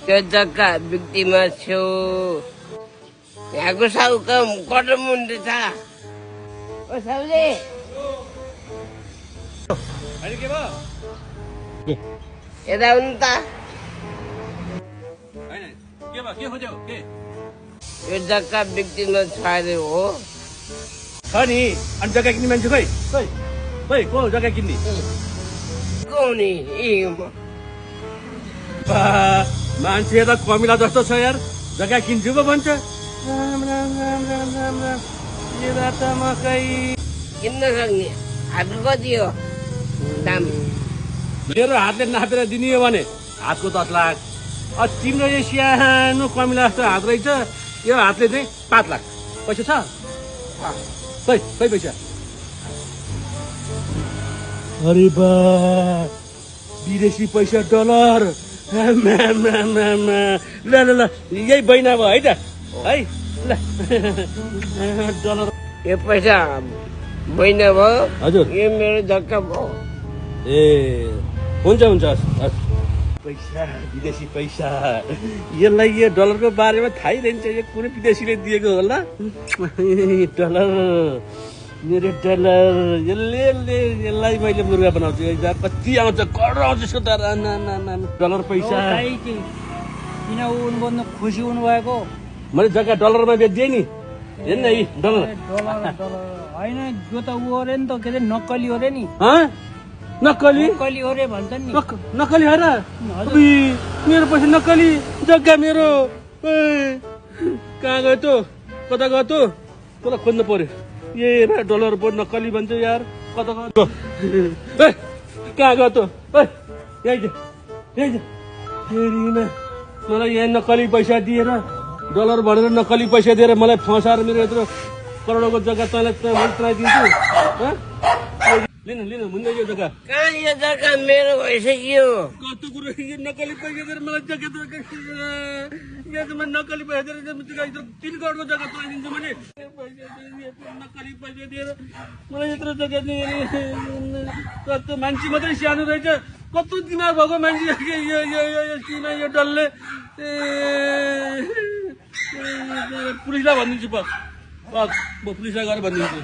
त्यो जग्गा बिक्रीमा छु यहाँको साउका कटो मुन्डे छ ओ साउले अहिले के भयो यता हुनु त हैन के भयो के खोज्यौ के यो जग्गा बिक्रीमा छ अरे हो छ नि अनि जग्गा किन्ने मान्छे खै खै खै को जग्गा किन्ने कौनी मान्छे त कमिला जस्तो छ यार जग्गा किन्छु पो भन्छ राम राम राम राम राम राम ये रात मकै किन्न सक्ने हातको कति हो दाम मेरो हातले नापेर दिने हो भने हातको 10 लाख तिम्रो यो सानो कमिला जस्तो हात रहेछ यो हातले चाहिँ 5 लाख पैसा छ खै खै पैसा अरे बा विदेशी पैसा डलर ल ल ल यही बैना भयो है त है ल डलर यो पैसा महिना भयो हजुर यो मेरो जग्गा भयो ए हुन्छ हुन्छ हस् पैसा विदेशी पैसा यसलाई यो डलरको बारेमा थाहै रहन्छ यो कुनै विदेशीले दिएको होला डलर मेरो डलर यसलाई मैले मुर्गा बनाउँछु कति आउँछ करोड आउँछ यसको त डलर पैसा किन उनी खुसी हुनुभएको मैले जग्गा डलरमा बेचिदिएँ नि हेर्न है डलर होइन यो त ऊ अरे नि त के अरे नक्कली हो रे नि नक्कली नक्कली हो रे भन्छ नि नक्कली हो र मेरो पैसा नक्कली जग्गा मेरो कहाँ गयो त कता गयो त तँलाई खोज्नु पर्यो ए डलर पो नक्कली भन्छ यार कता गयो कहाँ गयो त यही फेरि मलाई यहाँ नक्कली पैसा दिएर डलर भनेर नक्कली पैसा दिएर मलाई फसाएर मेरो यत्रो करोडको जग्गा तँलाई तँलाई दिन्छु लिनु मुन्ने यो जग्गा कहाँ यो जग्गा मेरो भइसक्यो कस्तो कुरो यो नक्कली पैसा दिएर मलाई जग्गा यहाँ नक्कली पैसा दिएर 3 करोडको जग्गा तँलाई दिन्छु भने नक्कली पैसा दिएर मलाई यत्रो जग्गा दिएर कस्तो मान्छे मात्रै सानो रहेछ कस्तो दिमाग भएको मान्छे यो डलले पुलिसलाई भनिदिन्छु म पुलिसलाई गएर भनिदिन्छु